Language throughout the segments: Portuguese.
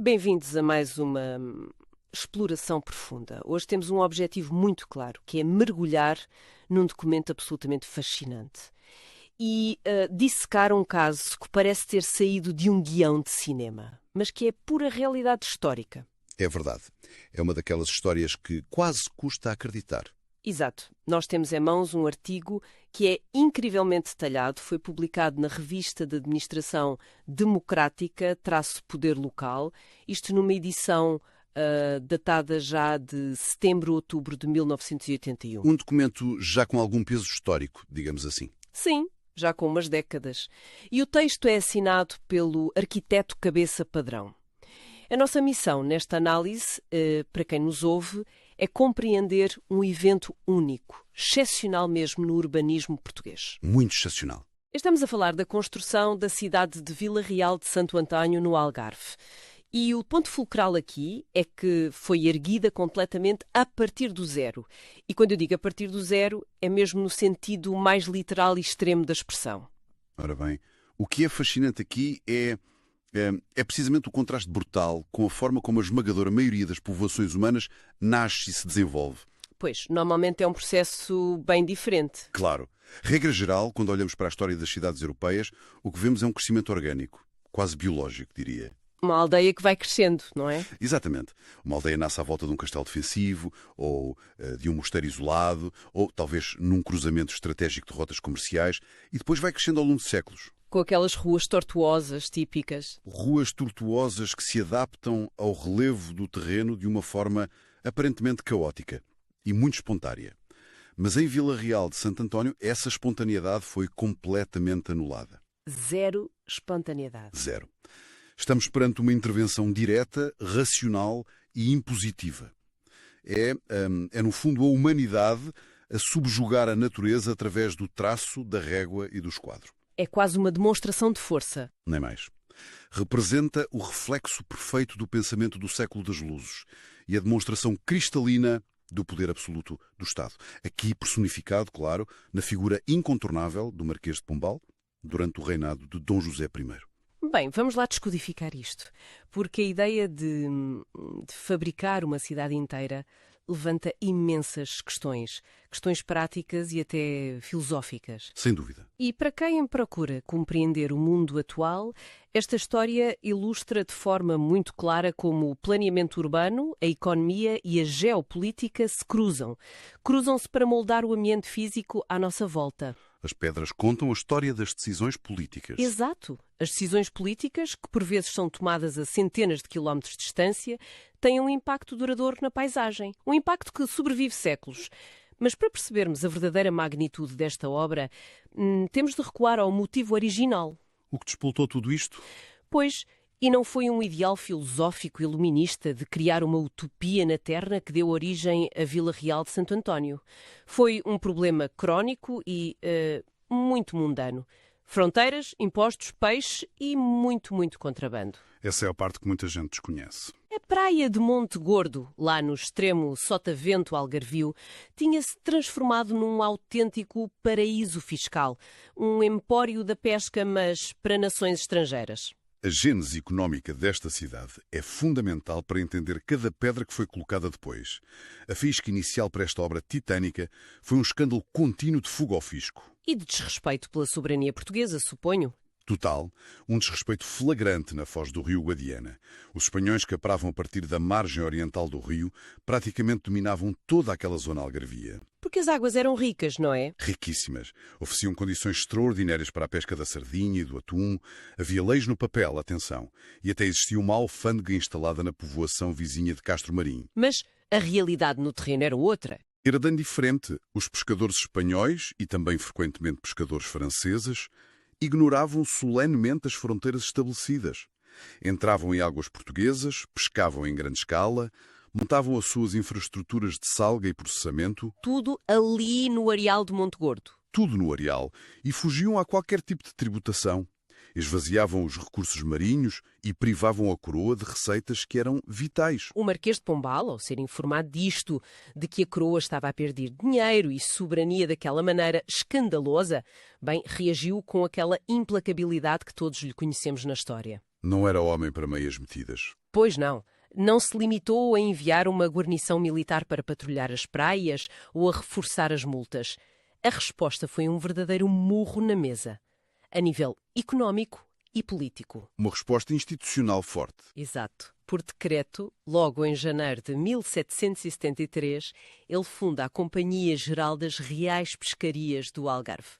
Bem-vindos a mais uma exploração profunda. Hoje temos um objetivo muito claro, que é mergulhar num documento absolutamente fascinante e dissecar um caso que parece ter saído de um guião de cinema, mas que é pura realidade histórica. É verdade. É uma daquelas histórias que quase custa acreditar. Exato. Nós temos em mãos um artigo que é incrivelmente detalhado, foi publicado na Revista de Administração Democrática, Poder Local, isto numa edição datada já de setembro-outubro de 1981. Um documento já com algum peso histórico, digamos assim. Sim, já com umas décadas. E o texto é assinado pelo arquiteto Cabeça Padrão. A nossa missão nesta análise, para quem nos ouve, é compreender um evento único, excepcional mesmo no urbanismo português. Muito excepcional. Estamos a falar da construção da cidade de Vila Real de Santo António, no Algarve. E o ponto fulcral aqui é que foi erguida completamente a partir do zero. E quando eu digo a partir do zero, é mesmo no sentido mais literal e extremo da expressão. Ora bem, o que é fascinante aqui é precisamente o contraste brutal com a forma como a esmagadora maioria das povoações humanas nasce e se desenvolve. Pois, normalmente é um processo bem diferente. Claro. Regra geral, quando olhamos para a história das cidades europeias, o que vemos é um crescimento orgânico, quase biológico, diria. Uma aldeia que vai crescendo, não é? Exatamente. Uma aldeia nasce à volta de um castelo defensivo, ou de um mosteiro isolado, ou talvez num cruzamento estratégico de rotas comerciais, e depois vai crescendo ao longo de séculos. Com aquelas ruas tortuosas típicas. Ruas tortuosas que se adaptam ao relevo do terreno de uma forma aparentemente caótica e muito espontânea. Mas em Vila Real de Santo António, essa espontaneidade foi completamente anulada. Zero espontaneidade. Zero. Estamos perante uma intervenção direta, racional e impositiva. É no fundo, a humanidade a subjugar a natureza através do traço, da régua e do esquadro. É quase uma demonstração de força. Nem mais. Representa o reflexo perfeito do pensamento do século das luzes e a demonstração cristalina do poder absoluto do Estado. Aqui personificado, claro, na figura incontornável do Marquês de Pombal durante o reinado de Dom José I. Bem, vamos lá descodificar isto, porque a ideia de fabricar uma cidade inteira levanta imensas questões práticas e até filosóficas. Sem dúvida. E para quem procura compreender o mundo atual, esta história ilustra de forma muito clara como o planeamento urbano, a economia e a geopolítica se cruzam. Cruzam-se para moldar o ambiente físico à nossa volta. As pedras contam a história das decisões políticas. Exato. As decisões políticas, que por vezes são tomadas a centenas de quilómetros de distância, têm um impacto duradouro na paisagem. Um impacto que sobrevive séculos. Mas para percebermos a verdadeira magnitude desta obra, temos de recuar ao motivo original. O que despoltou tudo isto? Pois, e não foi um ideal filosófico iluminista de criar uma utopia na Terra que deu origem à Vila Real de Santo António. Foi um problema crónico e muito mundano. Fronteiras, impostos, peixe e muito, muito contrabando. Essa é a parte que muita gente desconhece. A praia de Monte Gordo, lá no extremo sotavento algarvio, tinha-se transformado num autêntico paraíso fiscal. Um empório da pesca, mas para nações estrangeiras. A gênese económica desta cidade é fundamental para entender cada pedra que foi colocada depois. A faísca inicial para esta obra titânica foi um escândalo contínuo de fuga ao fisco. E de desrespeito pela soberania portuguesa, suponho. Total, um desrespeito flagrante na foz do rio Guadiana. Os espanhóis que aparavam a partir da margem oriental do rio praticamente dominavam toda aquela zona algarvia. Porque as águas eram ricas, não é? Riquíssimas. Ofereciam condições extraordinárias para a pesca da sardinha e do atum. Havia leis no papel, atenção. E até existia uma alfândega instalada na povoação vizinha de Castro Marim. Mas a realidade no terreno era outra. Era bem diferente. Os pescadores espanhóis, e também frequentemente pescadores franceses, ignoravam solenemente as fronteiras estabelecidas. Entravam em águas portuguesas, pescavam em grande escala, montavam as suas infraestruturas de salga e processamento. Tudo ali no areal de Monte Gordo. Tudo no areal. E fugiam a qualquer tipo de tributação. Esvaziavam os recursos marinhos e privavam a coroa de receitas que eram vitais. O Marquês de Pombal, ao ser informado disto, de que a coroa estava a perder dinheiro e soberania daquela maneira escandalosa, bem, reagiu com aquela implacabilidade que todos lhe conhecemos na história. Não era homem para meias metidas. Pois não. Não se limitou a enviar uma guarnição militar para patrulhar as praias ou a reforçar as multas. A resposta foi um verdadeiro murro na mesa, a nível económico e político. Uma resposta institucional forte. Exato. Por decreto, logo em janeiro de 1773, ele funda a Companhia Geral das Reais Pescarias do Algarve.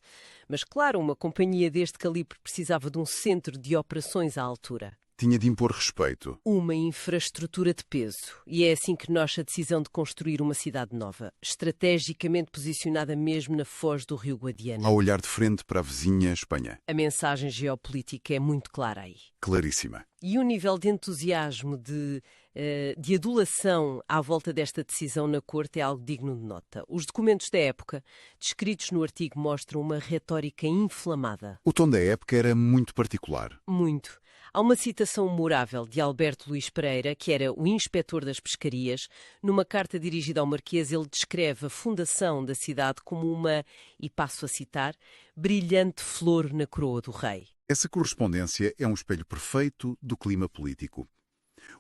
Mas, claro, uma companhia deste calibre precisava de um centro de operações à altura. Tinha de impor respeito. Uma infraestrutura de peso. E é assim que nasce a decisão de construir uma cidade nova, estrategicamente posicionada mesmo na foz do rio Guadiana. Ao olhar de frente para a vizinha Espanha. A mensagem geopolítica é muito clara aí. Claríssima. E o nível de entusiasmo, de adulação à volta desta decisão na corte é algo digno de nota. Os documentos da época, descritos no artigo, mostram uma retórica inflamada. O tom da época era muito particular. Muito. Há uma citação memorável de Alberto Luís Pereira, que era o inspetor das pescarias. Numa carta dirigida ao Marquês, ele descreve a fundação da cidade como uma, e passo a citar, brilhante flor na coroa do rei. Essa correspondência é um espelho perfeito do clima político.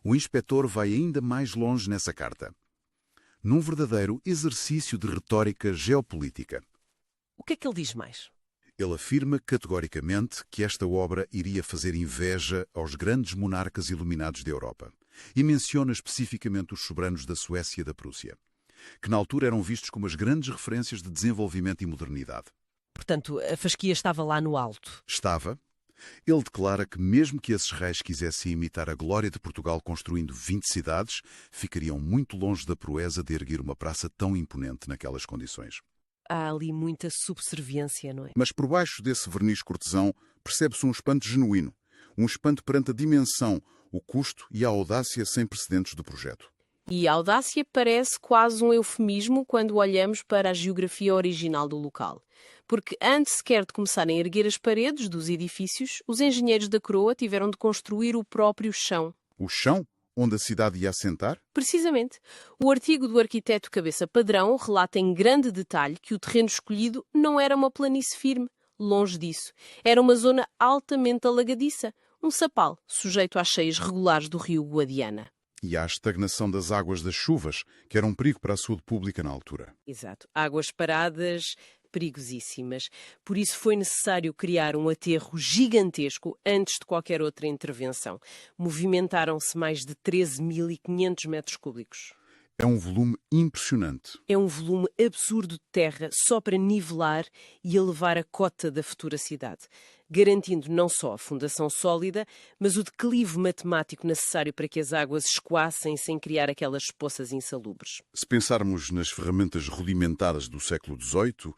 O inspetor vai ainda mais longe nessa carta. Num verdadeiro exercício de retórica geopolítica. O que é que ele diz mais? Ele afirma categoricamente que esta obra iria fazer inveja aos grandes monarcas iluminados da Europa e menciona especificamente os soberanos da Suécia e da Prússia, que na altura eram vistos como as grandes referências de desenvolvimento e modernidade. Portanto, a fasquia estava lá no alto. Estava. Ele declara que mesmo que esses reis quisessem imitar a glória de Portugal construindo 20 cidades, ficariam muito longe da proeza de erguer uma praça tão imponente naquelas condições. Há ali muita subserviência, não é? Mas por baixo desse verniz cortesão percebe-se um espanto genuíno, um espanto perante a dimensão, o custo e a audácia sem precedentes do projeto. E a audácia parece quase um eufemismo quando olhamos para a geografia original do local. Porque antes sequer de começarem a erguer as paredes dos edifícios, os engenheiros da coroa tiveram de construir o próprio chão. O chão onde a cidade ia assentar? Precisamente. O artigo do arquiteto Cabeça Padrão relata em grande detalhe que o terreno escolhido não era uma planície firme. Longe disso. Era uma zona altamente alagadiça, um sapal, sujeito às cheias regulares do rio Guadiana. E à estagnação das águas das chuvas, que era um perigo para a saúde pública na altura. Exato. Águas paradas, perigosíssimas. Por isso foi necessário criar um aterro gigantesco antes de qualquer outra intervenção. Movimentaram-se mais de 13.500 metros cúbicos. É um volume impressionante. É um volume absurdo de terra só para nivelar e elevar a cota da futura cidade, garantindo não só a fundação sólida, mas o declive matemático necessário para que as águas escoassem sem criar aquelas poças insalubres. Se pensarmos nas ferramentas rudimentadas do século XVIII,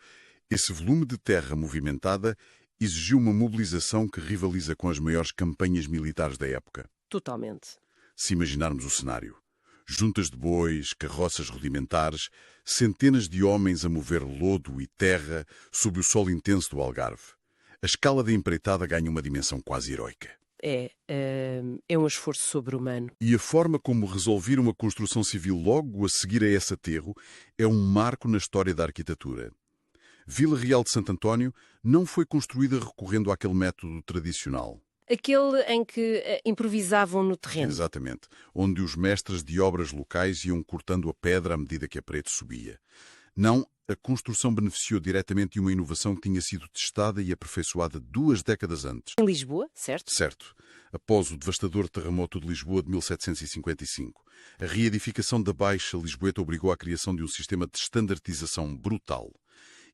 esse volume de terra movimentada exigiu uma mobilização que rivaliza com as maiores campanhas militares da época. Totalmente. Se imaginarmos o cenário. Juntas de bois, carroças rudimentares, centenas de homens a mover lodo e terra sob o sol intenso do Algarve. A escala da empreitada ganha uma dimensão quase heroica. É um esforço sobre-humano. E a forma como resolveram uma construção civil logo a seguir a esse aterro é um marco na história da arquitetura. Vila Real de Santo António não foi construída recorrendo àquele método tradicional. Aquele em que improvisavam no terreno. Exatamente. Onde os mestres de obras locais iam cortando a pedra à medida que a parede subia. Não, a construção beneficiou diretamente de uma inovação que tinha sido testada e aperfeiçoada 2 décadas antes. Em Lisboa, certo? Certo. Após o devastador terremoto de Lisboa de 1755, a reedificação da Baixa Lisboeta obrigou à criação de um sistema de standardização brutal.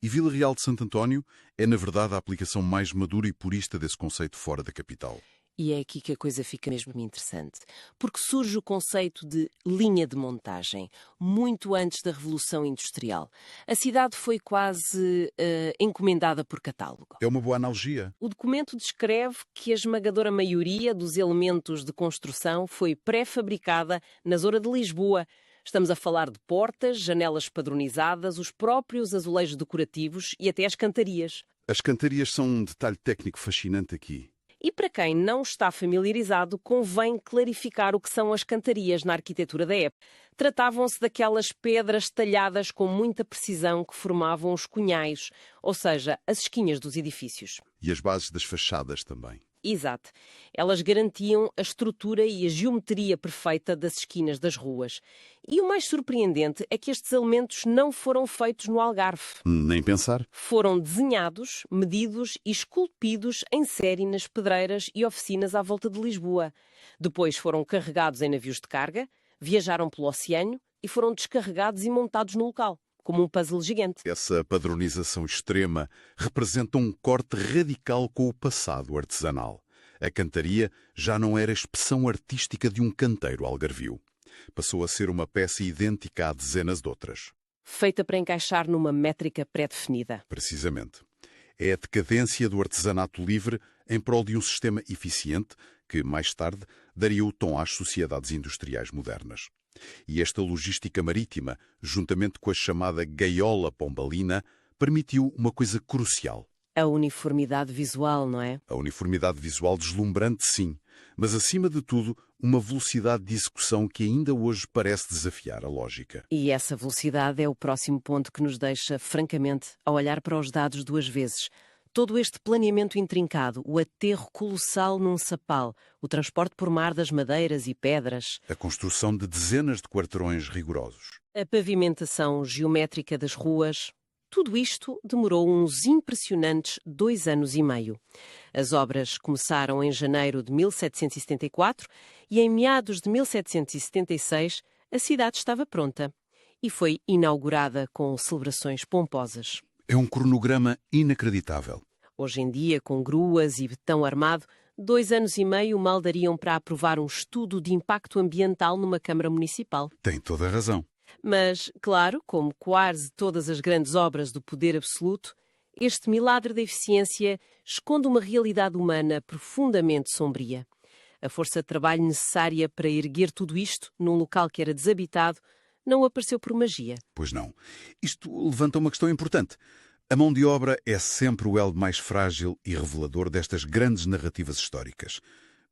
E Vila Real de Santo António é, na verdade, a aplicação mais madura e purista desse conceito fora da capital. E é aqui que a coisa fica mesmo interessante, porque surge o conceito de linha de montagem, muito antes da Revolução Industrial. A cidade foi quase encomendada por catálogo. É uma boa analogia. O documento descreve que a esmagadora maioria dos elementos de construção foi pré-fabricada na zona de Lisboa. Estamos a falar de portas, janelas padronizadas, os próprios azulejos decorativos e até as cantarias. As cantarias são um detalhe técnico fascinante aqui. E para quem não está familiarizado, convém clarificar o que são as cantarias na arquitetura da época. Tratavam-se daquelas pedras talhadas com muita precisão que formavam os cunhais, ou seja, as esquinhas dos edifícios. E as bases das fachadas também. Exato. Elas garantiam a estrutura e a geometria perfeita das esquinas das ruas. E o mais surpreendente é que estes elementos não foram feitos no Algarve. Nem pensar. Foram desenhados, medidos e esculpidos em série nas pedreiras e oficinas à volta de Lisboa. Depois foram carregados em navios de carga, viajaram pelo oceano e foram descarregados e montados no local, como um puzzle gigante. Essa padronização extrema representa um corte radical com o passado artesanal. A cantaria já não era a expressão artística de um canteiro algarvio. Passou a ser uma peça idêntica a dezenas de outras. Feita para encaixar numa métrica pré-definida. Precisamente. É a decadência do artesanato livre em prol de um sistema eficiente que, mais tarde, daria o tom às sociedades industriais modernas. E esta logística marítima, juntamente com a chamada gaiola pombalina, permitiu uma coisa crucial. A uniformidade visual, não é? A uniformidade visual deslumbrante, sim, mas, acima de tudo, uma velocidade de execução que ainda hoje parece desafiar a lógica. E essa velocidade é o próximo ponto que nos deixa, francamente, a olhar para os dados duas vezes. Todo este planeamento intrincado, o aterro colossal num sapal, o transporte por mar das madeiras e pedras, A construção de dezenas de quarteirões rigorosos. a pavimentação geométrica das ruas, tudo isto demorou uns impressionantes 2 anos e meio. As obras começaram em janeiro de 1774 e em meados de 1776 a cidade estava pronta e foi inaugurada com celebrações pomposas. É um cronograma inacreditável. Hoje em dia, com gruas e betão armado, 2 anos e meio mal dariam para aprovar um estudo de impacto ambiental numa Câmara Municipal. Tem toda a razão. Mas, claro, como quase todas as grandes obras do poder absoluto, este milagre da eficiência esconde uma realidade humana profundamente sombria. A força de trabalho necessária para erguer tudo isto num local que era desabitado não apareceu por magia. Pois não. Isto levanta uma questão importante. A mão de obra é sempre o elo mais frágil e revelador destas grandes narrativas históricas.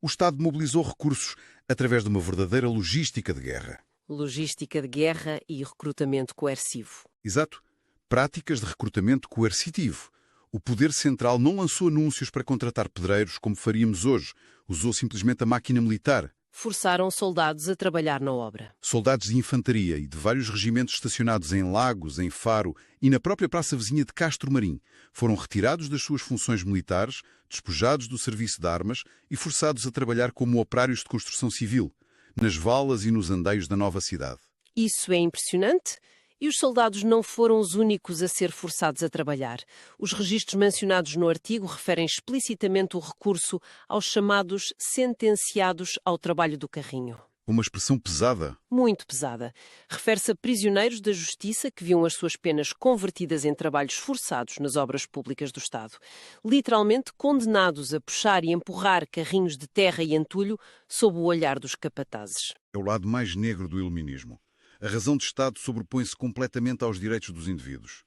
O Estado mobilizou recursos através de uma verdadeira logística de guerra. Logística de guerra e recrutamento coercivo. Exato. Práticas de recrutamento coercitivo. O poder central não lançou anúncios para contratar pedreiros como faríamos hoje. Usou simplesmente a máquina militar. Forçaram soldados a trabalhar na obra. Soldados de infantaria e de vários regimentos estacionados em Lagos, em Faro e na própria praça vizinha de Castro Marim foram retirados das suas funções militares, despojados do serviço de armas e forçados a trabalhar como operários de construção civil, nas valas e nos andeios da nova cidade. Isso é impressionante. E os soldados não foram os únicos a ser forçados a trabalhar. Os registros mencionados no artigo referem explicitamente o recurso aos chamados sentenciados ao trabalho do carrinho. Uma expressão pesada. Muito pesada. Refere-se a prisioneiros da justiça que viam as suas penas convertidas em trabalhos forçados nas obras públicas do Estado. Literalmente condenados a puxar e empurrar carrinhos de terra e entulho sob o olhar dos capatazes. É o lado mais negro do iluminismo. A razão de Estado sobrepõe-se completamente aos direitos dos indivíduos.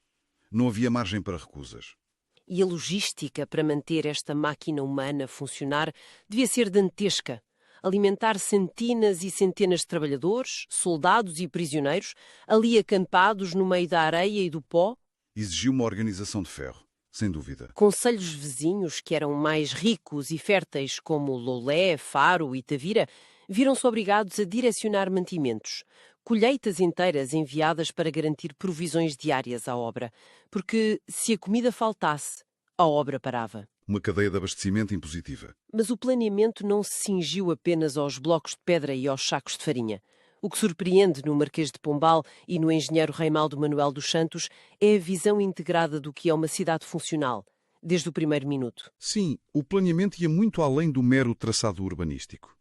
Não havia margem para recusas. E a logística para manter esta máquina humana a funcionar devia ser dantesca. Alimentar centenas e centenas de trabalhadores, soldados e prisioneiros, ali acampados no meio da areia e do pó. Exigiu uma organização de ferro, sem dúvida. Concelhos vizinhos que eram mais ricos e férteis, como Loulé, Faro e Tavira, viram-se obrigados a direcionar mantimentos. Colheitas inteiras enviadas para garantir provisões diárias à obra, porque se a comida faltasse, a obra parava. Uma cadeia de abastecimento impositiva. Mas o planeamento não se cingiu apenas aos blocos de pedra e aos sacos de farinha. O que surpreende no Marquês de Pombal e no engenheiro Reinaldo Manuel dos Santos é a visão integrada do que é uma cidade funcional, desde o primeiro minuto. Sim, o planeamento ia muito além do mero traçado urbanístico.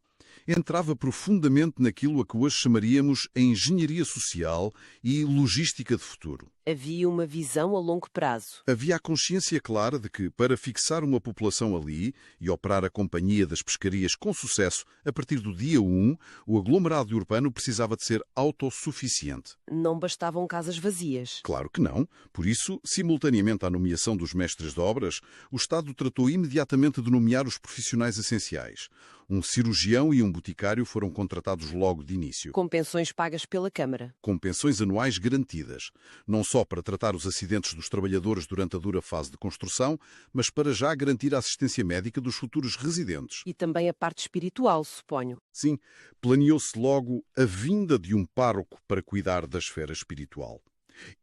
Entrava profundamente naquilo a que hoje chamaríamos a engenharia social e logística de futuro. Havia uma visão a longo prazo. Havia a consciência clara de que, para fixar uma população ali e operar a companhia das pescarias com sucesso a partir do dia 1, o aglomerado urbano precisava de ser autossuficiente. Não bastavam casas vazias. Claro que não. Por isso, simultaneamente à nomeação dos mestres de obras, o Estado tratou imediatamente de nomear os profissionais essenciais. Um cirurgião e um boticário foram contratados logo de início. Com pensões pagas pela Câmara. Com pensões anuais garantidas. Não só para tratar os acidentes dos trabalhadores durante a dura fase de construção, mas para já garantir a assistência médica dos futuros residentes. E também a parte espiritual, suponho. Sim, planeou-se logo a vinda de um pároco para cuidar da esfera espiritual.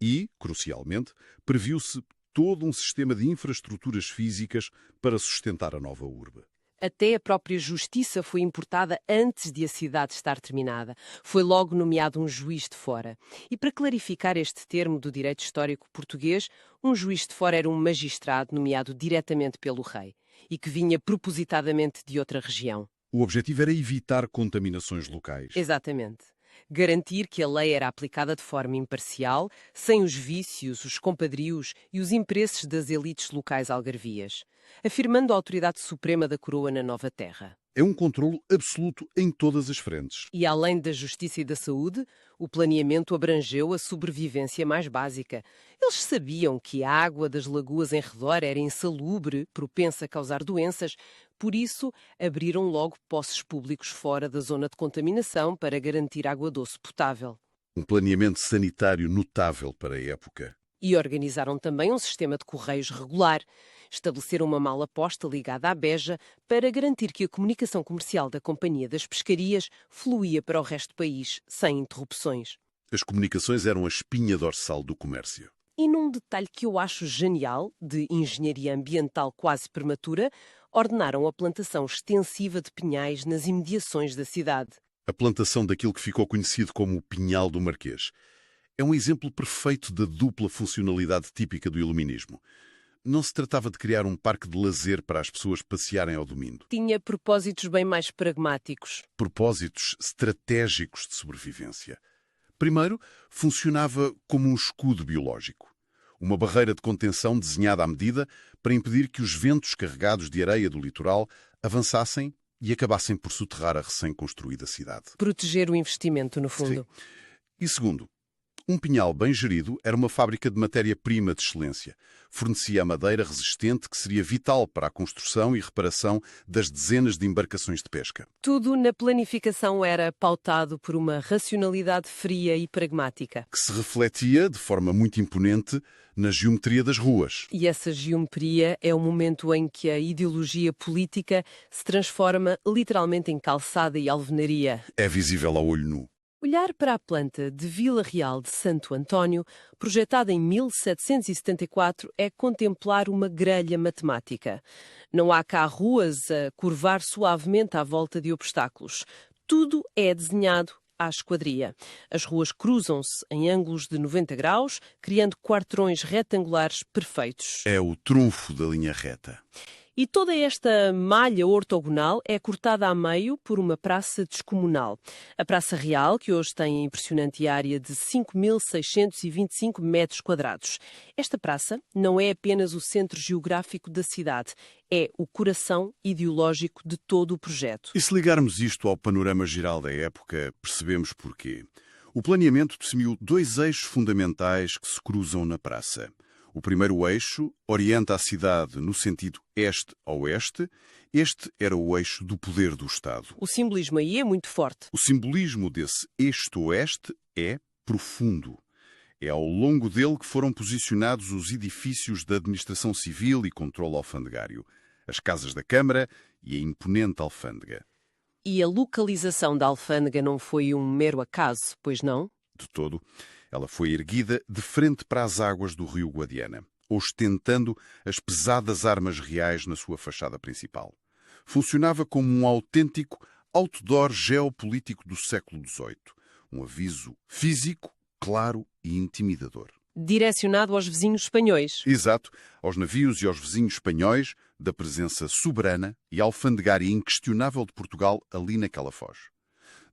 E, crucialmente, previu-se todo um sistema de infraestruturas físicas para sustentar a nova urbe. Até a própria justiça foi importada antes de a cidade estar terminada. Foi logo nomeado um juiz de fora. E para clarificar este termo do direito histórico português, um juiz de fora era um magistrado nomeado diretamente pelo rei e que vinha propositadamente de outra região. O objetivo era evitar contaminações locais. Exatamente. Garantir que a lei era aplicada de forma imparcial, sem os vícios, os compadrios e os interesses das elites locais algarvias, afirmando a autoridade suprema da coroa na nova terra. É um controlo absoluto em todas as frentes. E além da justiça e da saúde, o planeamento abrangeu a sobrevivência mais básica. Eles sabiam que a água das lagoas em redor era insalubre, propensa a causar doenças, por isso abriram logo poços públicos fora da zona de contaminação para garantir água doce potável. Um planeamento sanitário notável para a época. E organizaram também um sistema de correios regular. Estabeleceram uma mala posta ligada à Beja para garantir que a comunicação comercial da Companhia das Pescarias fluía para o resto do país, sem interrupções. As comunicações eram a espinha dorsal do comércio. E num detalhe que eu acho genial, de engenharia ambiental quase prematura, ordenaram a plantação extensiva de pinhais nas imediações da cidade. A plantação daquilo que ficou conhecido como o Pinhal do Marquês. É um exemplo perfeito da dupla funcionalidade típica do iluminismo. Não se tratava de criar um parque de lazer para as pessoas passearem ao domingo. Tinha propósitos bem mais pragmáticos. Propósitos estratégicos de sobrevivência. Primeiro, funcionava como um escudo biológico. Uma barreira de contenção desenhada à medida para impedir que os ventos carregados de areia do litoral avançassem e acabassem por soterrar a recém-construída cidade. Proteger o investimento, no fundo. Sim. E segundo, um pinhal bem gerido era uma fábrica de matéria-prima de excelência. Fornecia a madeira resistente que seria vital para a construção e reparação das dezenas de embarcações de pesca. Tudo na planificação era pautado por uma racionalidade fria e pragmática. Que se refletia, de forma muito imponente, na geometria das ruas. E essa geometria é o momento em que a ideologia política se transforma literalmente em calçada e alvenaria. É visível ao olho nu. Olhar para a planta de Vila Real de Santo António, projetada em 1774, é contemplar uma grelha matemática. Não há cá ruas a curvar suavemente à volta de obstáculos. Tudo é desenhado à esquadria. As ruas cruzam-se em ângulos de 90 graus, criando quarteirões retangulares perfeitos. É o trunfo da linha reta. E toda esta malha ortogonal é cortada a meio por uma praça descomunal. A Praça Real, que hoje tem a impressionante área de 5.625 metros quadrados. Esta praça não é apenas o centro geográfico da cidade, é o coração ideológico de todo o projeto. E se ligarmos isto ao panorama geral da época, percebemos porquê. O planeamento definiu dois eixos fundamentais que se cruzam na praça. O primeiro eixo orienta a cidade no sentido este-oeste. Este era o eixo do poder do Estado. O simbolismo aí é muito forte. O simbolismo desse este-oeste é profundo. É ao longo dele que foram posicionados os edifícios da administração civil e controle alfandegário, as casas da Câmara e a imponente alfândega. E a localização da alfândega não foi um mero acaso, pois não? De todo. Ela foi erguida de frente para as águas do rio Guadiana, ostentando as pesadas armas reais na sua fachada principal. Funcionava como um autêntico outdoor geopolítico do século XVIII. Um aviso físico, claro e intimidador. Direcionado aos vizinhos espanhóis. Exato, aos navios e aos vizinhos espanhóis da presença soberana e alfandegária inquestionável de Portugal ali naquela foz.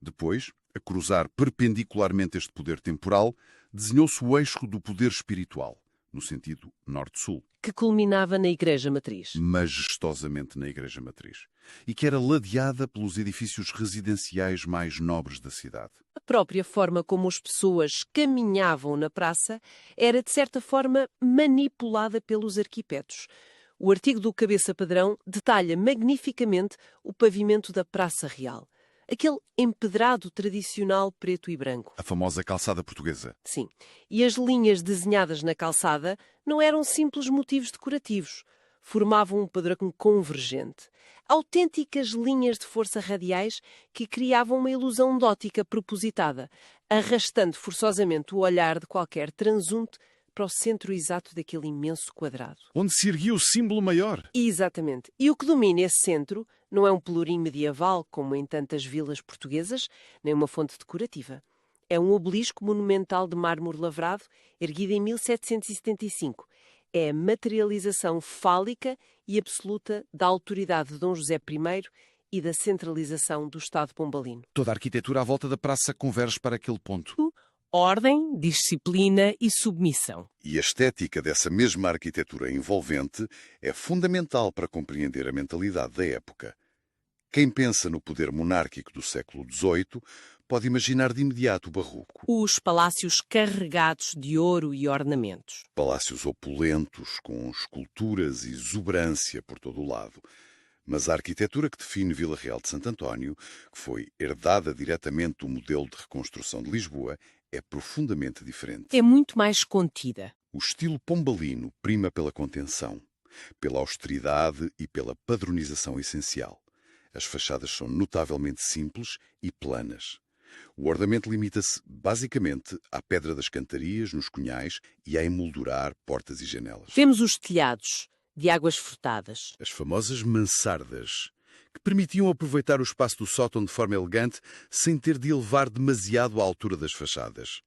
Depois, a cruzar perpendicularmente este poder temporal, desenhou-se o eixo do poder espiritual, no sentido norte-sul. Que culminava na Igreja Matriz. Majestosamente na Igreja Matriz. E que era ladeada pelos edifícios residenciais mais nobres da cidade. A própria forma como as pessoas caminhavam na praça era, de certa forma, manipulada pelos arquitetos. O artigo do Cabeça Padrão detalha magnificamente o pavimento da Praça Real. aquele empedrado tradicional preto e branco. A famosa calçada portuguesa. Sim. E as linhas desenhadas na calçada não eram simples motivos decorativos. Formavam um padrão convergente. Autênticas linhas de força radiais que criavam uma ilusão de ótica propositada, arrastando forçosamente o olhar de qualquer transunte para o centro exato daquele imenso quadrado. Onde se erguia o símbolo maior. Exatamente. E o que domina esse centro não é um pelourinho medieval, como em tantas vilas portuguesas, nem uma fonte decorativa. É um obelisco monumental de mármore lavrado, erguido em 1775. É a materialização fálica e absoluta da autoridade de Dom José I e da centralização do Estado pombalino. Toda a arquitetura à volta da praça converge para aquele ponto. Ordem, disciplina e submissão. E a estética dessa mesma arquitetura envolvente é fundamental para compreender a mentalidade da época. Quem pensa no poder monárquico do século XVIII pode imaginar de imediato o barroco. Os palácios carregados de ouro e ornamentos. Palácios opulentos, com esculturas e exuberância por todo o lado. Mas a arquitetura que define Vila Real de Santo António, que foi herdada diretamente do modelo de reconstrução de Lisboa, é profundamente diferente. É muito mais contida. O estilo pombalino prima pela contenção, pela austeridade e pela padronização essencial. As fachadas são notavelmente simples e planas. O ornamento limita-se, basicamente, à pedra das cantarias, nos cunhais e a emoldurar portas e janelas. Temos os telhados, de águas furtadas. As famosas mansardas, que permitiam aproveitar o espaço do sótão de forma elegante sem ter de elevar demasiado a altura das fachadas.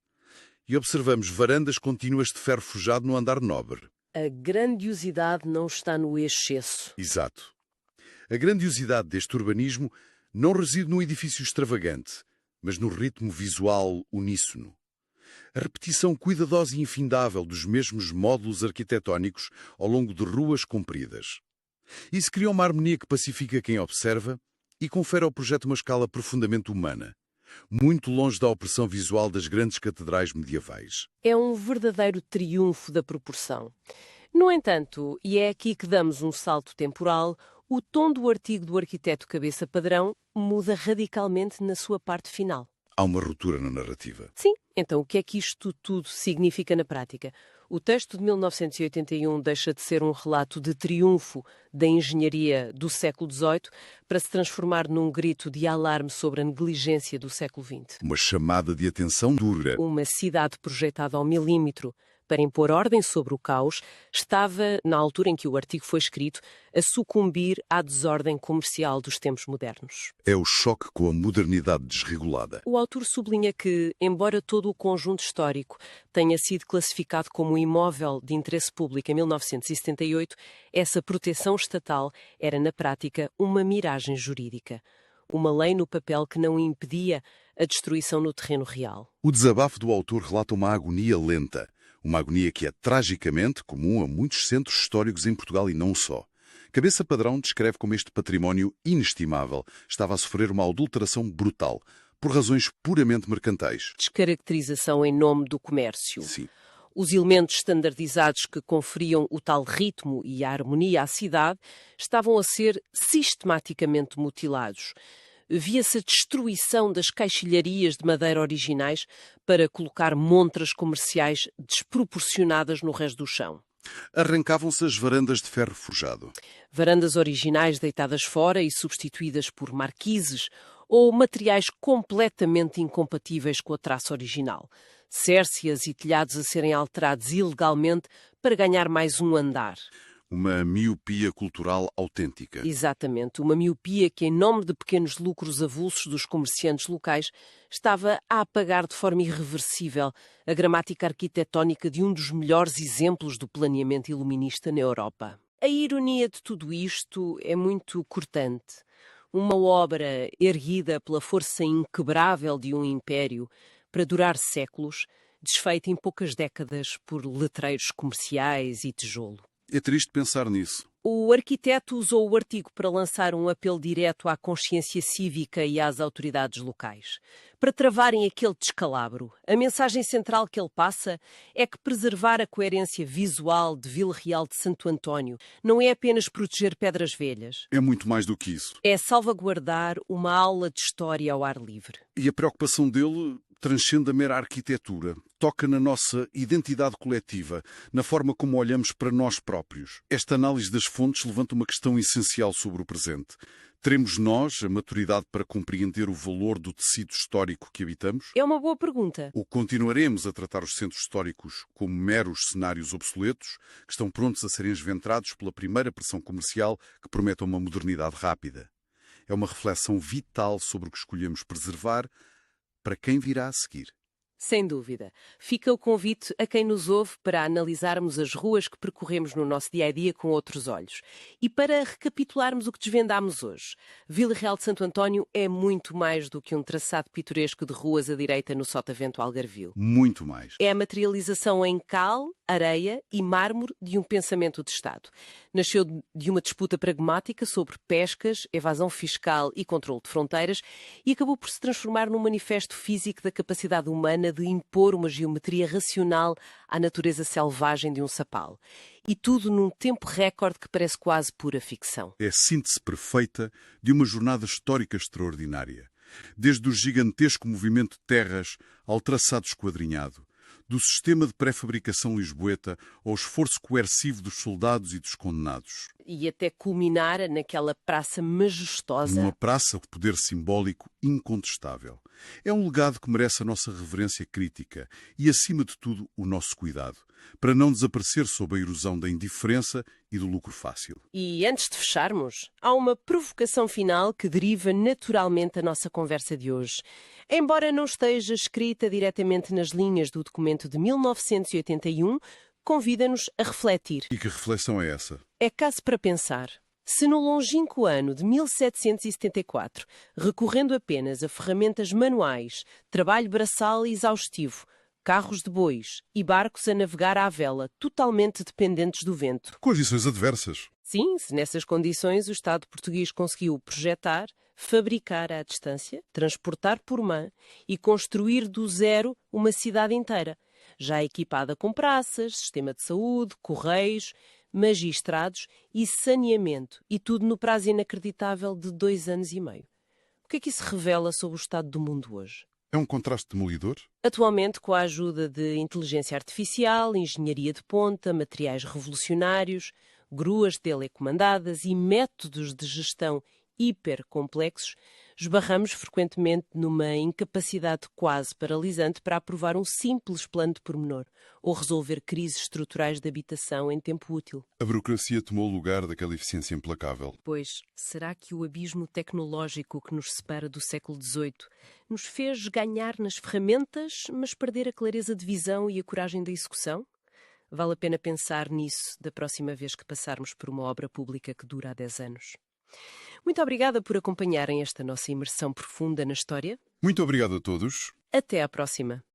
E observamos varandas contínuas de ferro forjado no andar nobre. A grandiosidade não está no excesso. Exato. A grandiosidade deste urbanismo não reside num edifício extravagante, mas no ritmo visual uníssono. A repetição cuidadosa e infindável dos mesmos módulos arquitetónicos ao longo de ruas compridas. Isso cria uma harmonia que pacifica quem observa e confere ao projeto uma escala profundamente humana, muito longe da opressão visual das grandes catedrais medievais. É um verdadeiro triunfo da proporção. No entanto, e é aqui que damos um salto temporal, o tom do artigo do arquiteto Cabeça Padrão muda radicalmente na sua parte final. Há uma ruptura na narrativa. Sim, então o que é que isto tudo significa na prática? O texto de 1981 deixa de ser um relato de triunfo da engenharia do século XVIII para se transformar num grito de alarme sobre a negligência do século XX. Uma chamada de atenção dura. Uma cidade projetada ao milímetro para impor ordem sobre o caos estava, na altura em que o artigo foi escrito, a sucumbir à desordem comercial dos tempos modernos. É o choque com a modernidade desregulada. O autor sublinha que, embora todo o conjunto histórico tenha sido classificado como imóvel de interesse público em 1978, essa proteção estatal era, na prática, uma miragem jurídica. Uma lei no papel que não impedia a destruição no terreno real. O desabafo do autor relata uma agonia lenta. Uma agonia que é tragicamente comum a muitos centros históricos em Portugal e não só. Cabeça Padrão descreve como este património inestimável estava a sofrer uma adulteração brutal, por razões puramente mercantais. Descaracterização em nome do comércio. Sim. Os elementos standardizados que conferiam o tal ritmo e a harmonia à cidade estavam a ser sistematicamente mutilados. Via-se a destruição das caixilharias de madeira originais para colocar montras comerciais desproporcionadas no resto do chão. Arrancavam-se as varandas de ferro forjado. Varandas originais deitadas fora e substituídas por marquises ou materiais completamente incompatíveis com a traça original. Cércias e telhados a serem alterados ilegalmente para ganhar mais um andar. Uma miopia cultural autêntica. Exatamente, uma miopia que, em nome de pequenos lucros avulsos dos comerciantes locais, estava a apagar de forma irreversível a gramática arquitetónica de um dos melhores exemplos do planeamento iluminista na Europa. A ironia de tudo isto é muito cortante. Uma obra erguida pela força inquebrável de um império para durar séculos, desfeita em poucas décadas por letreiros comerciais e tijolo. É triste pensar nisso. O arquiteto usou o artigo para lançar um apelo direto à consciência cívica e às autoridades locais, para travarem aquele descalabro. A mensagem central que ele passa é que preservar a coerência visual de Vila Real de Santo António não é apenas proteger pedras velhas, É muito mais do que isso. é salvaguardar uma aula de história ao ar livre. E a preocupação dele transcende a mera arquitetura. Toca na nossa identidade coletiva, na forma como olhamos para nós próprios. Esta análise das fontes levanta uma questão essencial sobre o presente. Teremos nós a maturidade para compreender o valor do tecido histórico que habitamos? É uma boa pergunta. Ou continuaremos a tratar os centros históricos como meros cenários obsoletos, que estão prontos a serem esventrados pela primeira pressão comercial que promete uma modernidade rápida? É uma reflexão vital sobre o que escolhemos preservar para quem virá a seguir. Sem dúvida. Fica o convite a quem nos ouve para analisarmos as ruas que percorremos no nosso dia-a-dia com outros olhos e para recapitularmos o que desvendámos hoje. Vila Real de Santo António é muito mais do que um traçado pitoresco de ruas à direita no Sotavento Algarvio. Muito mais. É a materialização em cal, areia e mármore de um pensamento de Estado. Nasceu de uma disputa pragmática sobre pescas, evasão fiscal e controle de fronteiras e acabou por se transformar num manifesto físico da capacidade humana de impor uma geometria racional à natureza selvagem de um sapal. E tudo num tempo recorde que parece quase pura ficção. É a síntese perfeita de uma jornada histórica extraordinária. Desde o gigantesco movimento de terras ao traçado esquadrinhado, do sistema de pré-fabricação lisboeta ao esforço coercivo dos soldados e dos condenados. E até culminar naquela praça majestosa. Uma praça de poder simbólico incontestável. É um legado que merece a nossa reverência crítica e, acima de tudo, o nosso cuidado, para não desaparecer sob a erosão da indiferença e do lucro fácil. E antes de fecharmos, há uma provocação final que deriva naturalmente da nossa conversa de hoje. Embora não esteja escrita diretamente nas linhas do documento de 1981, convida-nos a refletir. E que reflexão é essa? É caso para pensar. Se no longínquo ano de 1774, recorrendo apenas a ferramentas manuais, trabalho braçal e exaustivo, carros de bois e barcos a navegar à vela, totalmente dependentes do vento. Condições adversas. Sim, se nessas condições o Estado português conseguiu projetar, fabricar à distância, transportar por mão e construir do zero uma cidade inteira, já equipada com praças, sistema de saúde, correios, magistrados e saneamento, e tudo no prazo inacreditável de 2 anos e meio. O que é que isso revela sobre o estado do mundo hoje? É um contraste demolidor? Atualmente, com a ajuda de inteligência artificial, engenharia de ponta, materiais revolucionários, gruas telecomandadas e métodos de gestão hipercomplexos, esbarramos frequentemente numa incapacidade quase paralisante para aprovar um simples plano de pormenor ou resolver crises estruturais de habitação em tempo útil. A burocracia tomou o lugar daquela eficiência implacável. Pois, será que o abismo tecnológico que nos separa do século XVIII nos fez ganhar nas ferramentas, mas perder a clareza de visão e a coragem da execução? Vale a pena pensar nisso da próxima vez que passarmos por uma obra pública que dura há 10 anos. Muito obrigada por acompanharem esta nossa imersão profunda na história. Muito obrigado a todos. Até à próxima.